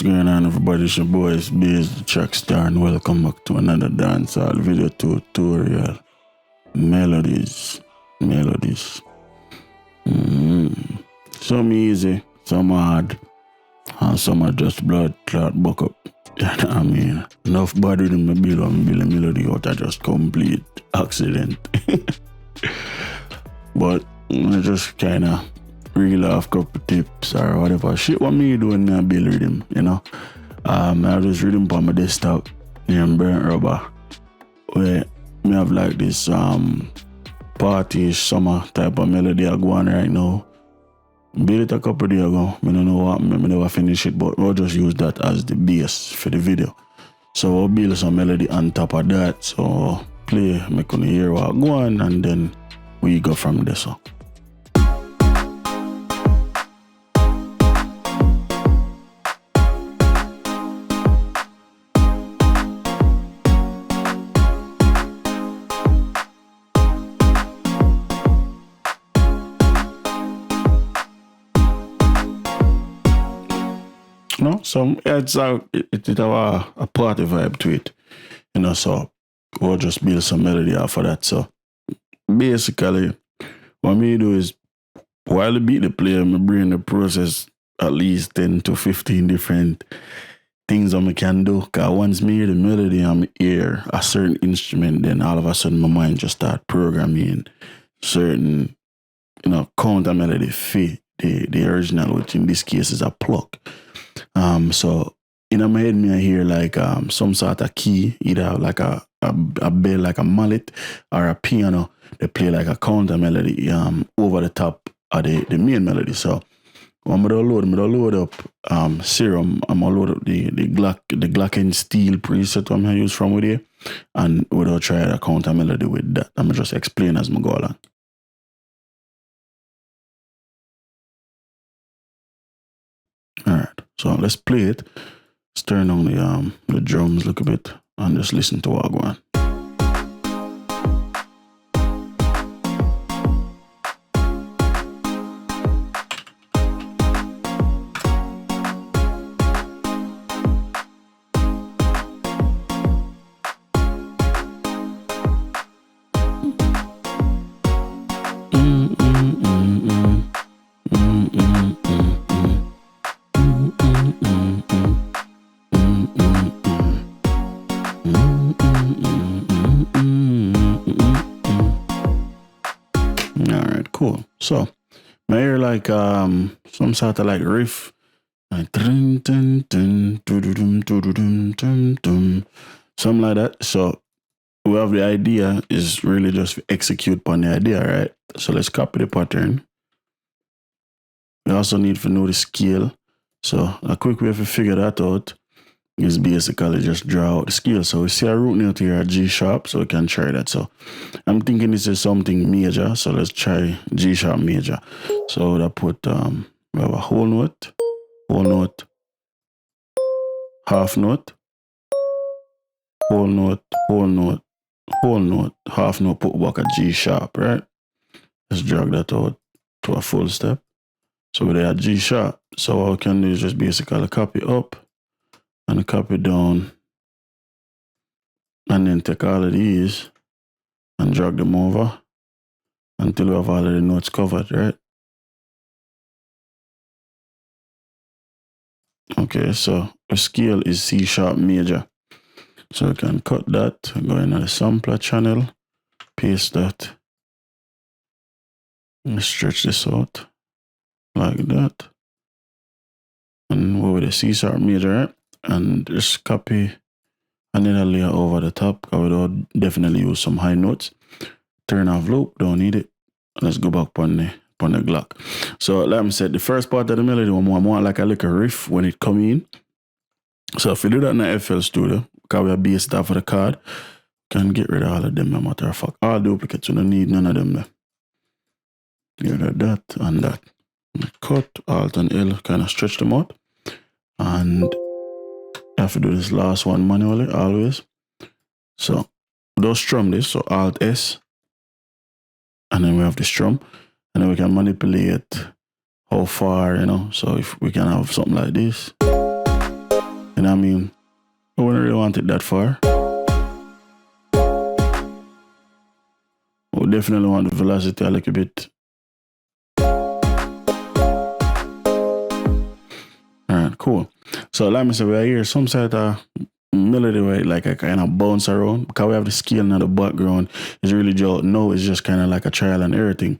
What's going on, everybody? It's your boy Itz-Beez-Da TrackStar, and welcome back to another dancehall video tutorial. Melodies. Some easy, some hard, and some are just blood clot buck up. You know what I mean? Enough body in my build a melody out of just complete accident. But I just kinda reel off couple tips or whatever shit what me doing when I build rhythm, you know. I have this rhythm on my desktop named Burnt Rubber, where me have like this party summer type of melody I go on right now. Build it a couple days ago. I don't know what happened, I never finish it, but we'll just use that as the base for the video. So we'll build some melody on top of that. So play, make you hear what go on, and then we go from there. So no, so it's it have a party vibe to it, you know. So we'll just build some melody off of that. So basically, what me do is while the beat the player, me bring the process at least 10 to 15 different things that I can do. Cause once me hear the melody and me hear a certain instrument, then all of a sudden my mind just start programming certain, you know, counter melody for the original, which in this case is a pluck. So in my head, me I hear like some sort of key, either like a bell, like a mallet, or a piano. They play like a counter melody over the top of the main melody. So when I load up Serum, I'm gonna load up the Glock and Steel preset I'm gonna use from with here, and we'll try a counter melody with that. I'm gonna just explain as I go along. Alright, so let's play it. Let's turn on the drums a little bit and just listen to what I go on. Alright, cool. So I hear like some sort of like riff, like something like that. So we have the idea is really just execute upon the idea, right? So let's copy the pattern. We also need to know the scale. So a quick way to figure that out is basically just draw out the scale. So we see a root note here, G sharp, so we can try that. So I'm thinking this is something major, so let's try G sharp major. So I put we have a whole note, half note, whole note, half note, put back a G sharp, right? Let's drag that out to a full step. So we have G sharp. So what we can do is just basically copy up and copy down, and then take all of these and drag them over until we have all of the notes covered, right? Okay, so the scale is C sharp major. So we can cut that, go in the sampler channel, paste that, and stretch this out like that. And go with the C sharp major, right? And just copy another layer over the top. I would definitely use some high notes. Turn off loop, don't need it. Let's go back on the Glock. So like I said, the first part of the melody, I want like a little riff when it come in. So if we do that in the FL Studio, because we have base that for the card, can get rid of all of them, no matter of fact. All duplicates, you don't need none of them there. Get rid of that and that. Cut, Alt and L, kind of stretch them out. And I have to do this last one manually, always. So, those strum this, so Alt S. And then we have the strum. And then we can manipulate how far, you know. So if we can have something like this. You know what I mean? I wouldn't really want it that far. We definitely want the velocity a little bit. Alright, cool. So like I said, we are here some sort of melody where like I kind of bounce around because we have the scale in the background. It's really just no, it's just kind of like a trial and error thing,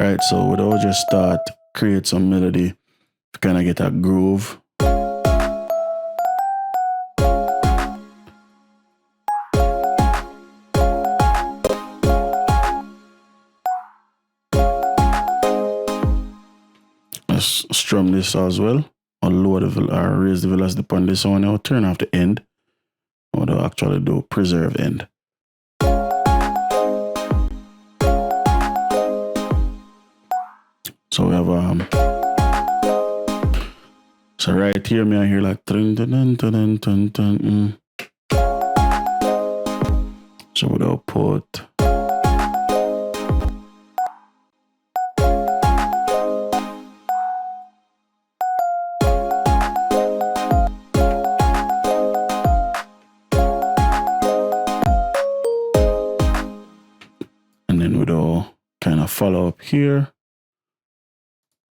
right? So we'll just start create some melody to kind of get a groove. Let's strum this as well. I'll lower the or raise the velocity upon this one. I'll turn off the end. What I'll actually do, preserve end. So we have so right here, me I hear like dun, dun, dun, dun, dun, dun, So we'll put kind of follow up here.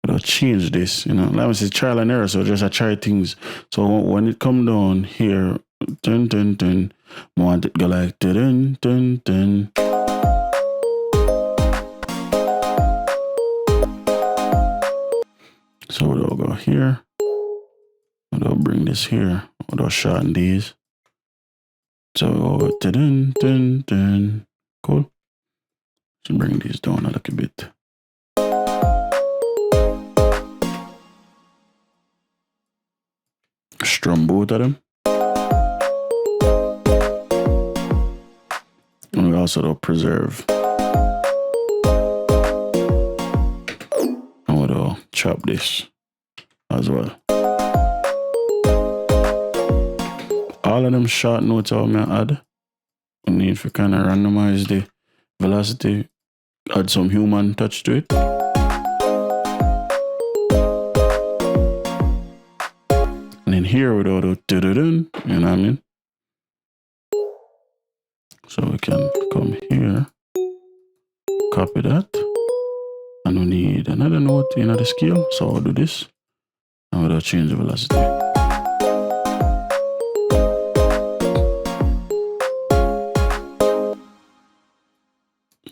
I'll change this, you know. Like I said, trial and error, so just I try things. So when it come down here, dun dun dun, I want it to go like dun dun dun. So we'll go here. We'll bring this here. We'll shorten these. So we'll go dun dun dun. Cool. So bring these down a little bit. Strum both of them. And we also do preserve. And we'll chop this as well. All of them short notes I may add. We need to kind of randomize the velocity, add some human touch to it. And then here we do dun, you know what I mean? So we can come here, copy that, and we need another note in the scale. So we'll do this, and we'll change the velocity.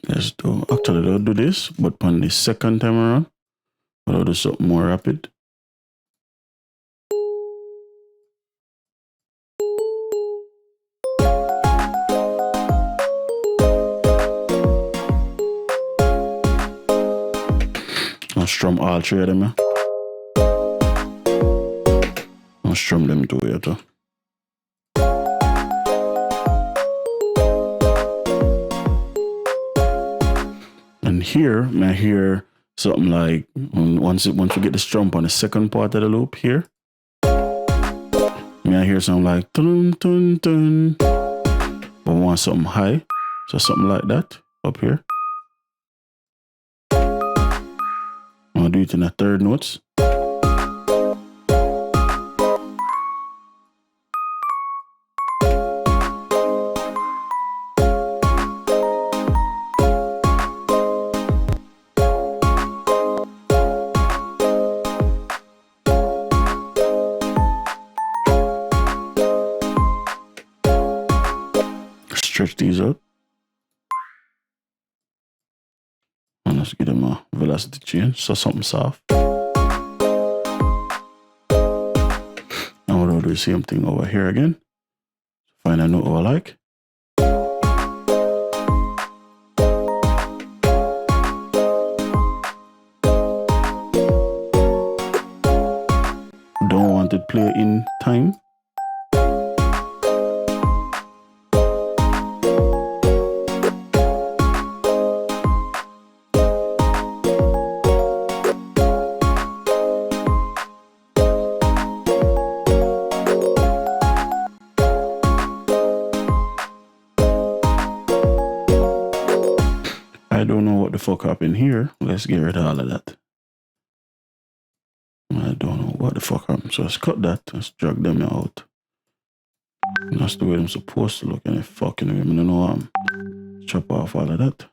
Let's do, actually I'll do this, but on the second time around, we'll do something more rapid. I'll strum all three of them. I'll strum them two here too. And here, I hear something like once we get the strum on the second part of the loop here, I hear something like dun dun dun. But I want something high, so something like that up here. I'll do it in the third notes. Stretch these out. And let's give them a velocity change, so something soft. Now we'll do the same thing over here again. Find a note I like. Don't want it play in time. I don't know what the fuck happened here. Let's get rid of all of that. I don't know what the fuck happened. So let's cut that. Let's drag them out. That's the way I'm supposed to look any fucking way. I don't know chop off all of that.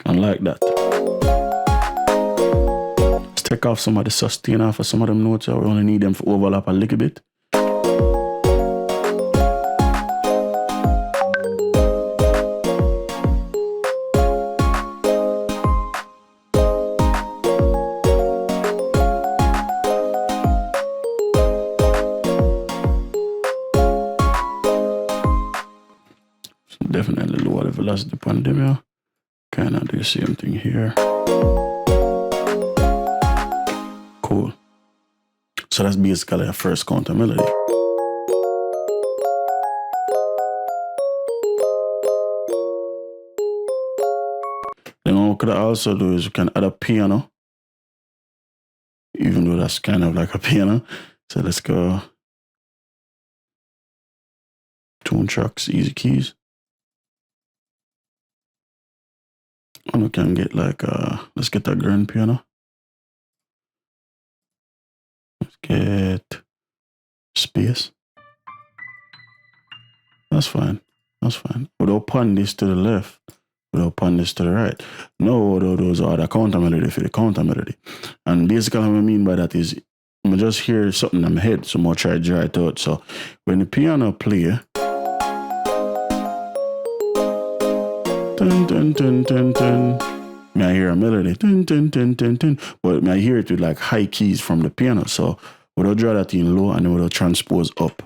And like that. Let's take off some of the sustain off of some of them notes. We only need them for overlap a little bit. Definitely lower the velocity on them here. Kind of do the same thing here. Cool. So that's basically a first counter melody. Then what we could also do is we can add a piano, even though that's kind of like a piano. So let's go tune tracks, easy keys. And we can get like let's get a grand piano. Let's get space. That's fine. That's fine. We'll pan this to the left. We'll pan this to the right. No, those are the counter melody for the counter melody. And basically what I mean by that is I just hear something in my head, so I'll try to draw it out. So when the piano play, dun, dun, dun, dun, dun, I hear a melody, dun, dun, dun, dun, dun, but I hear it with like high keys from the piano. So we'll draw that in low and then we'll transpose up.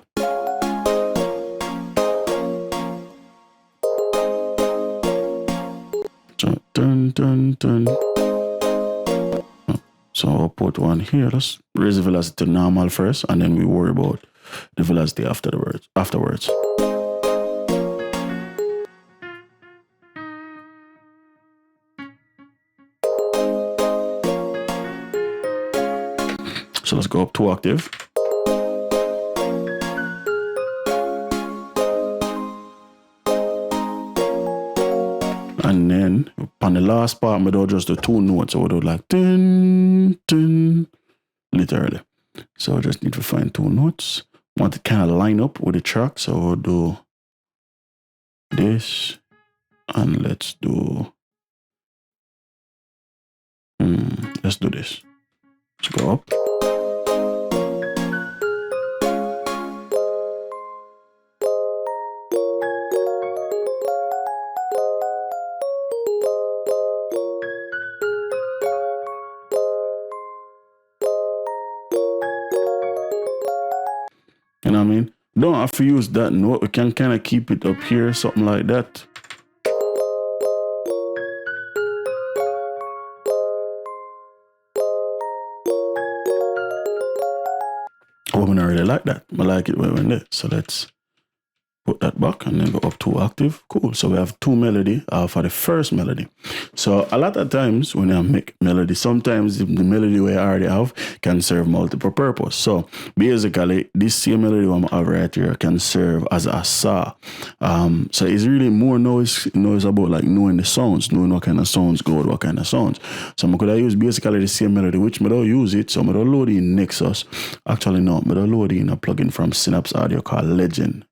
So dun, dun, dun. So I'll put one here. Let's raise the velocity to normal first, and then we worry about the velocity afterwards. So let's go up 2 octave. And then on the last part, we do just the 2 notes. So we do like dun, dun, literally. So I just need to find 2 notes. Want to kind of line up with the track. So we'll do this. And let's do this. Let's go up. You know what I mean? Don't have to use that note. We can kind of keep it up here, something like that. Oh, I don't really like that. I like it when there. So let's put that back and then go up 2 octave. Cool. So we have 2 melody for the first melody. So a lot of times when I make melody, sometimes the melody we already have can serve multiple purpose. So basically this same melody I'm have right here can serve as a saw. So it's really more noise about like knowing the sounds, knowing what kind of sounds go with what kind of sounds. So I could use basically the same melody, which I don't use it. So I don't load in Nexus. Actually no, I don't load in a plugin from Synapse Audio called Legend.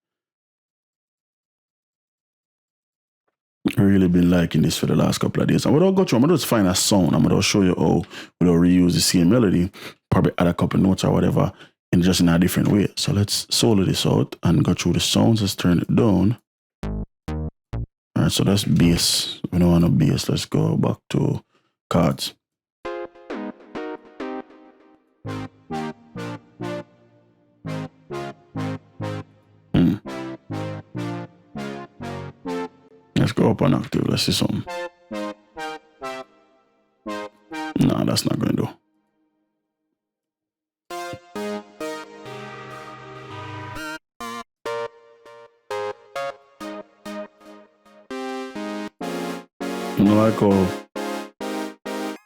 Really been liking this for the last couple of days. And without go through, I'm gonna just find a sound. I'm gonna show you how we'll reuse the same melody, probably add a couple notes or whatever, in just in a different way. So let's solo this out and go through the sounds. Let's turn it down. All right, so that's bass. We don't want no bass. Let's go back to chords. Let's go up an octave. Let's see something. No, that's not going to do. You know, I call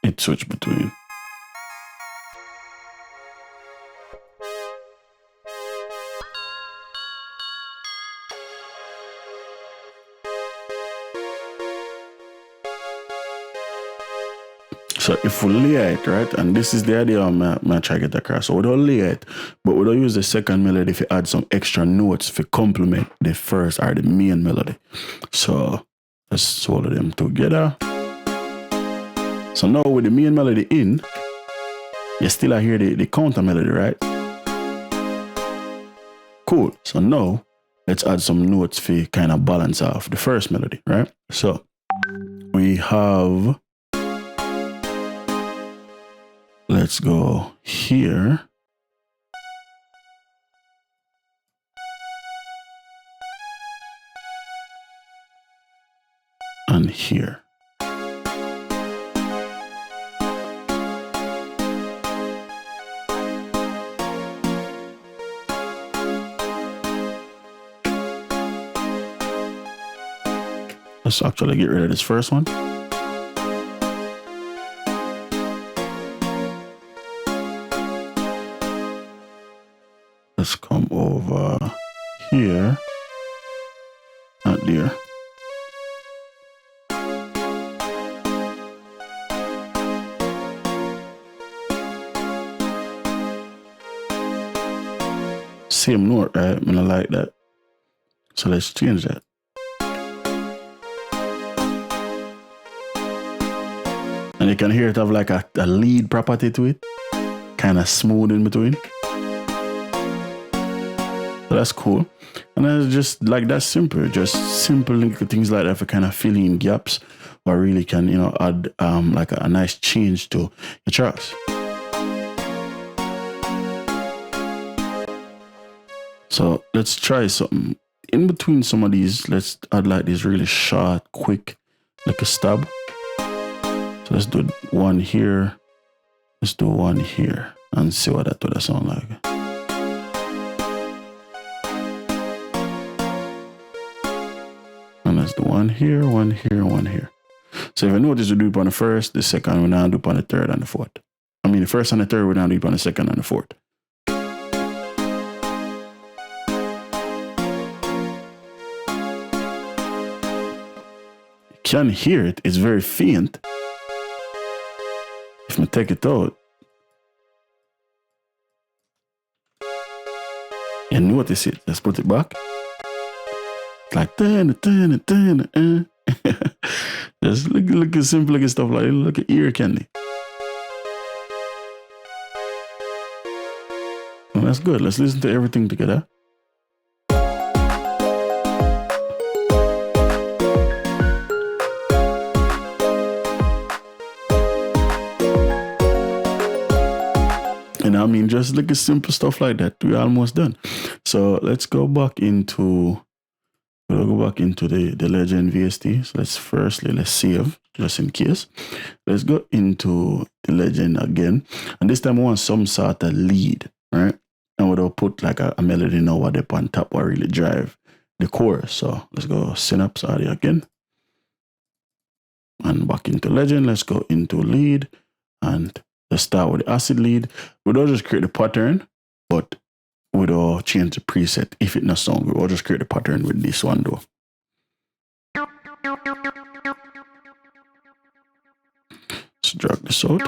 it switch between. So if we layer it, right, and this is the idea of my try get across. So we don't layer it, but we don't use the second melody if you add some extra notes to complement the first or the main melody. So let's swallow them together. So now with the main melody in, you still hear the counter melody, right? Cool. So now let's add some notes to kind of balance off the first melody, right? So we have, let's go here. And here. Let's actually get rid of this first one. Let's come over here, not there. Same note, right? I like that. So let's change that. And you can hear it have like a lead property to it, kind of smooth in between. So that's cool. And then just like that simple, just simple little things like that for kind of filling in gaps, or really can, you know, add like a nice change to your tracks. So let's try something. In between some of these, let's add like this really short, quick, like a stab. So let's do one here. Let's do one here and see what that would sound like. And let's do one here, one here, one here. So if I notice, we do it on the first, the second, we now do it on the third and the fourth. I mean, the first and the third, we now do it on the second and the fourth. You can hear it, it's very faint. If I take it out, you notice it. Let's put it back. Like just look at simple like stuff like look at ear candy. Well, that's good. Let's listen to everything together. And I mean, just look at simple stuff like that. We're almost done. So let's go back into, the Legend VST. So let's save just in case. Let's go into the Legend again. And this time I want some sort of lead, right? And we'll put like a melody now what up on top or really drive the chorus. So let's go Synapse Audio again. And back into Legend. Let's go into lead and let's start with the acid lead. We don't just create the pattern, but we don't change the preset if it's not sound good. We'll just create the pattern with this one though. Let's drag this out.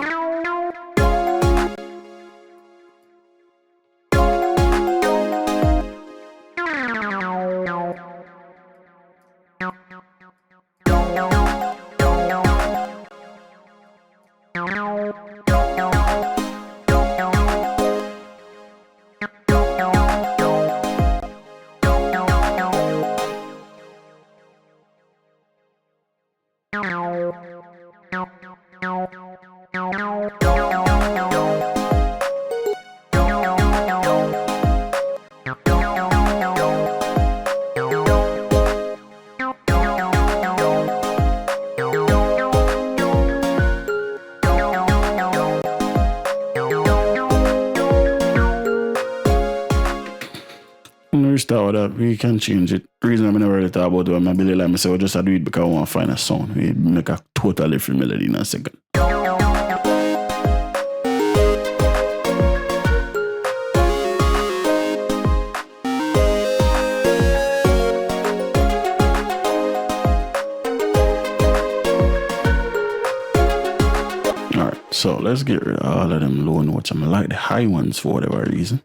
Start with that, we can change it. The reason I'm never really talk about it, my Billy like me say, we just do it because I want to find a sound. We make a totally different melody in a second. Alright, So let's get rid of all of them low notes. I like the high ones for whatever reason.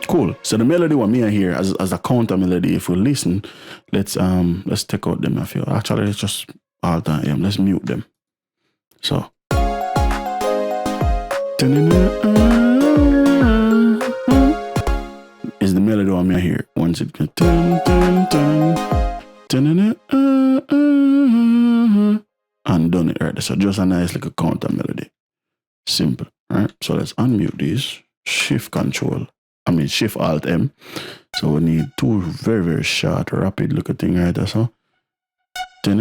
Cool. So the melody what me here as a counter melody, if we listen, let's take out them. I feel actually let's just alter them. Let's mute them. So is the melody what me here. Once it goes and done it right. So just a nice little counter melody. Simple. Right? So let's unmute these. Shift Alt M. So we need two very, very short, rapid looking thing right there. So I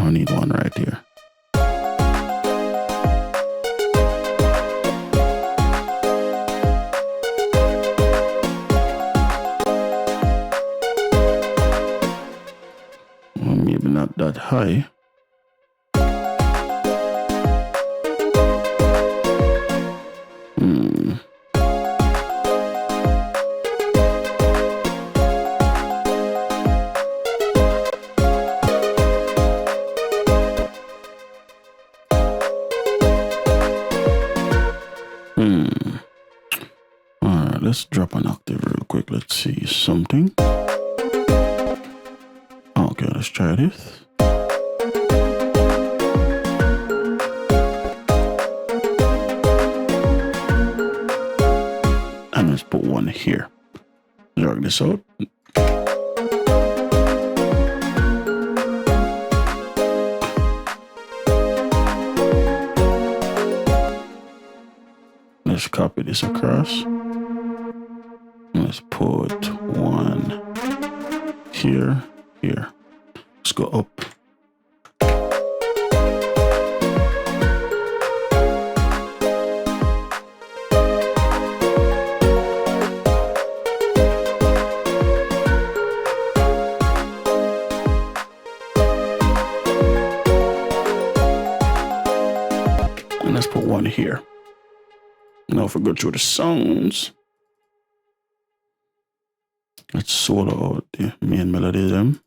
need one right here. Well, maybe not that high. Alright, let's drop an octave real quick. Let's see something. Okay, let's try this. And let's put one here. Drag this out. Let's copy this across. Let's put one here. Let's go up. And let's put one here. Now if we go through the sounds, let's solo out the main melody them.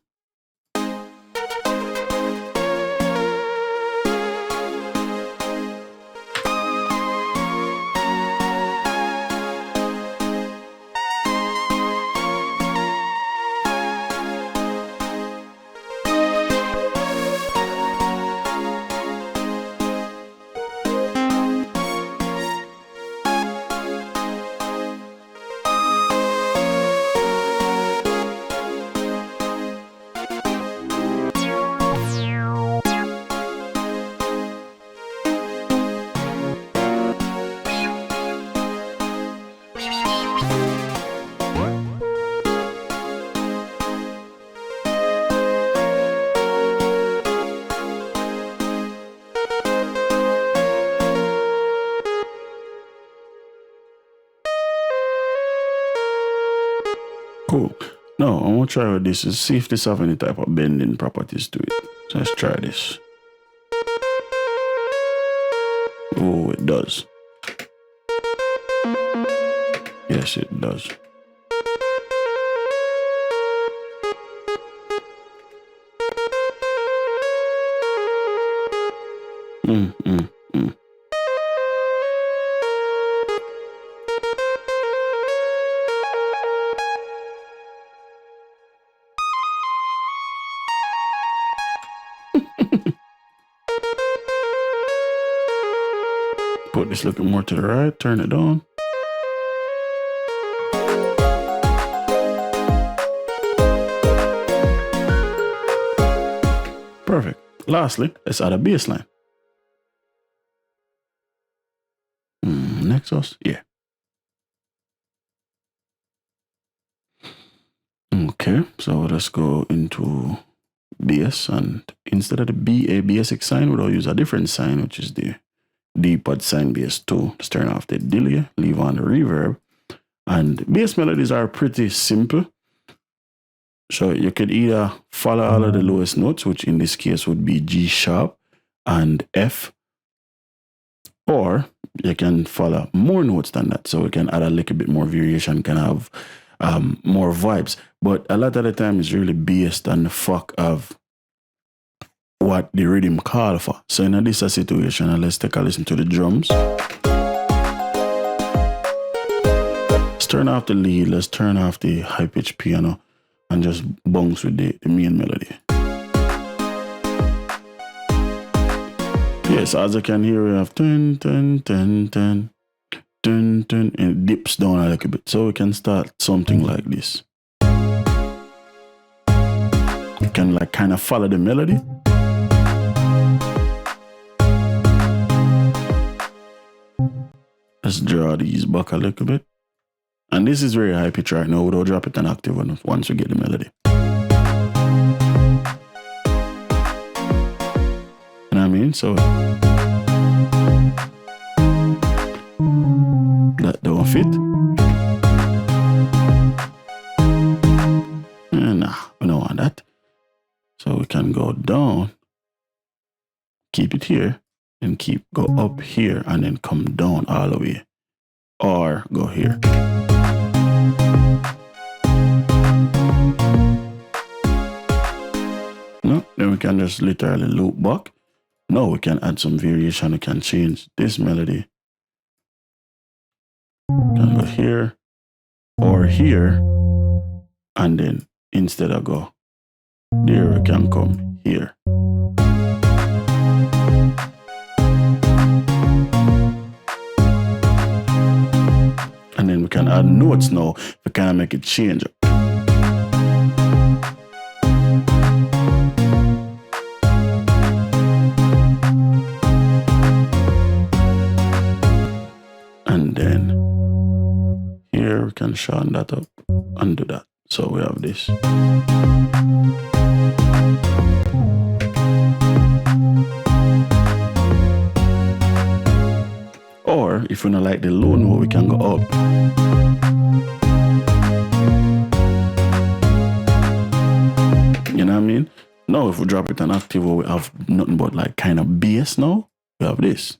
Cool. Now I'm gonna try with this and see if this have any type of bending properties to it. So let's try this. Oh, it does. Yes, it does. Put this looking more to the right, turn it on. Perfect. Lastly, let's add a bass line. Nexus, yeah. Okay, so let's go into bass, and instead of the BA basic sign, we'll use a different sign, which is the D-pad sign bass 2. Let's turn off the delay, leave on the reverb. And bass melodies are pretty simple. So you could either follow all of the lowest notes, which in this case would be G sharp and F, or you can follow more notes than that. So we can add a little bit more variation, can have more vibes. But a lot of the time it's really based on the fact of what the rhythm call for. So in this situation, let's take a listen to the drums. Let's turn off the lead, let's turn off the high-pitched piano and just bounce with the main melody. Yes, as you can hear, we have dun, dun, dun, dun, dun, dun, and it dips down a little bit. So we can start something like this. You can like kind of follow the melody. Let's draw these back a little bit. And this is very high pitch right now. We'll drop it an octave once we get the melody. You know what I mean? So that don't fit. Nah, we don't want that. So we can go down, keep it here, and go up here and then come down all the way. Or go here. No, then we can just literally loop back. Now we can add some variation. We can change this melody. We can go here or here. And then instead of go there, we can come here. And then we can add notes now. We can make it change. And then here we can shorten that up and do that. So we have this. Or if we don't like the low note, we can go up. You know what I mean? Now if we drop it an octave, we have nothing but like kind of bass now. We have this.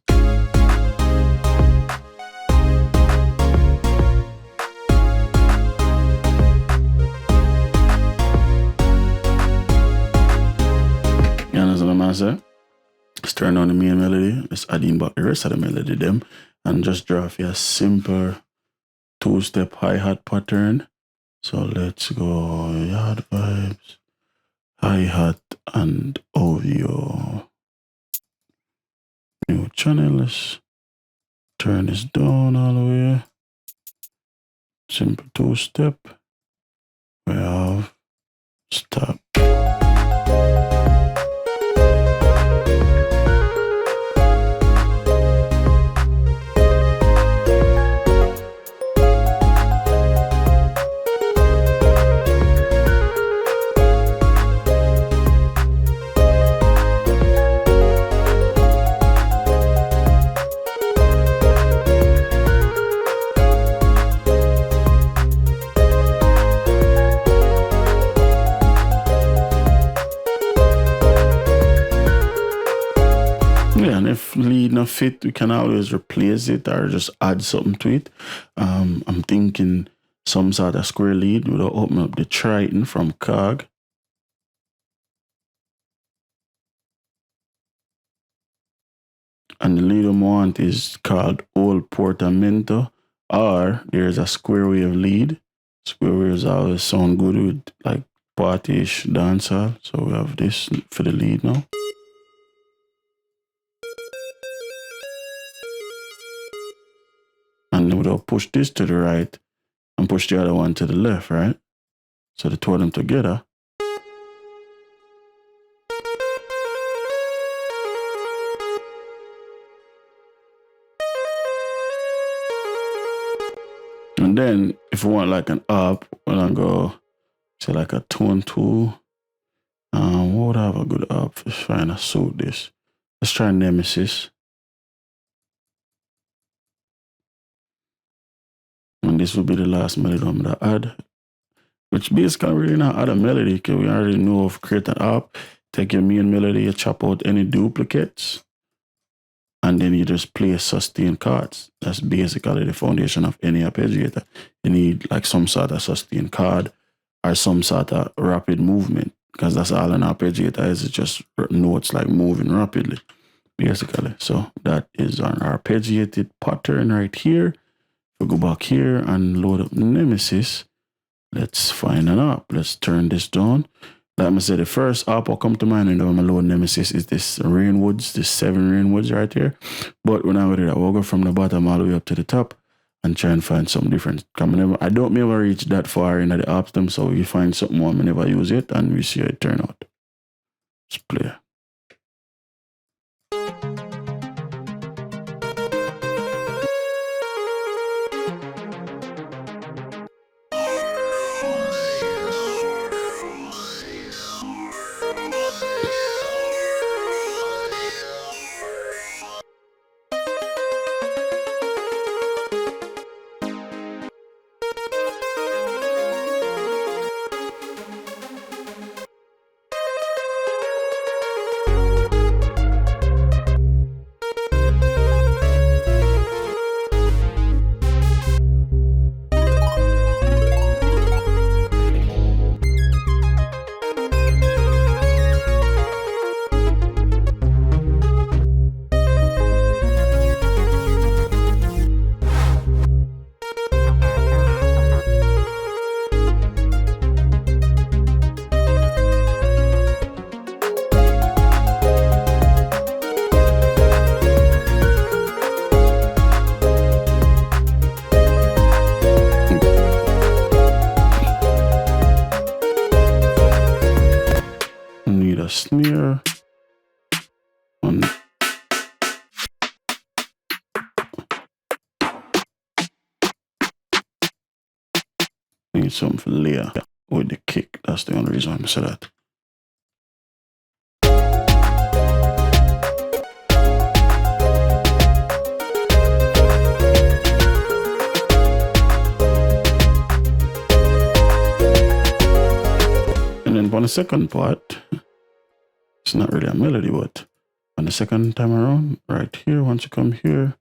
You understand what I'm saying? Let's turn on the main melody. Let's add in back the rest of the melody them and just draw a simple two-step hi-hat pattern. So let's go yard vibes, hi-hat and audio. New channel. Let's turn this down all the way. Simple two-step. We have stop. Yeah, and if lead not fit, we can always replace it or just add something to it. I'm thinking some sort of square lead. We'll open up the Triton from Cog. And the lead I want is called Old Portamento, or there's a square wave lead. Square waves always sound good with like party-ish dancehall. So we have this for the lead now. And then we'll push this to the right and push the other one to the left, right? So the two of them together. And then if we want like an up, we're gonna go say like a tone 2. What would have a good up? Let's try and suit this. Let's try Nemesis. And this will be the last melody I'm gonna add, which basically really not add a melody because we already know if create an up, take your main melody, you chop out any duplicates, and then you just play sustained chords. That's basically the foundation of any arpeggiator. You need like some sort of sustained chord or some sort of rapid movement, because that's all an arpeggiator is. It's just notes like moving rapidly, basically. So that is an arpeggiated pattern right here. We go back here and load up Nemesis. Let's find an arp. Let's turn this down. Like I said, the first arp will come to mind when I load Nemesis is this Rainwoods, this 7 Rainwoods right here. But when I go to that, we'll go from the bottom all the way up to the top and try and find something different. I don't never reach that far into the arps them, so we find something more, we never use it, and we see how it turn out. Let's play. Snare on need something for layer with the kick. That's the only reason I said that. And then on the second part, it's not really a melody, but on the second time around, right here, once you come here,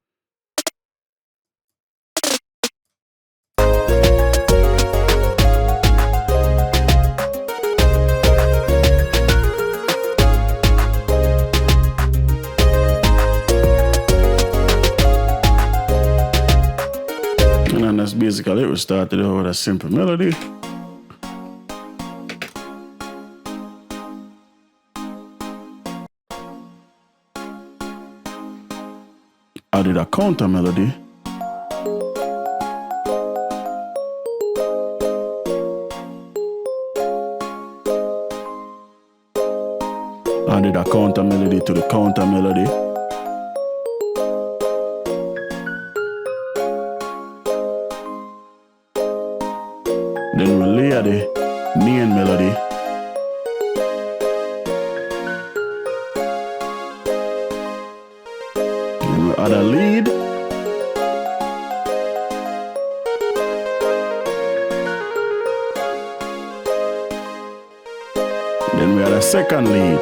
and then that's basically it. We started out with a simple melody. Added a counter melody. Added a counter melody to the counter melody. Then we layer the main melody. Add a lead. Then we add a second lead.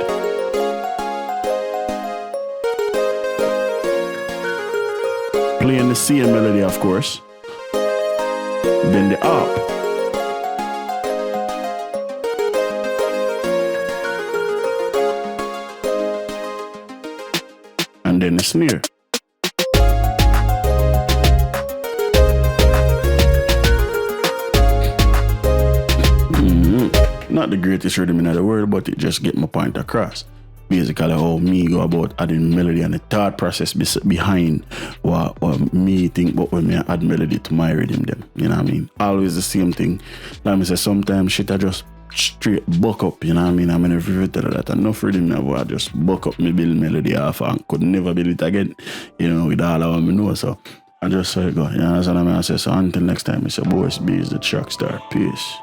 Playing the same melody, of course. Then the arp. And then the snare. Not the greatest rhythm in the world, but it just get my point across. Basically, how me go about adding melody and the thought process behind what me think about when me add melody to my rhythm them. You know what I mean? Always the same thing. Like I say, sometimes shit I just straight buck up, you know what I mean? I mean, if you tell that enough rhythm now, I just buck up me build melody off and could never build it again, you know, with all of what I know. So I just say go. You know what I mean? So until next time, it's your boy Itz-Beez-Da TrackStar. Peace.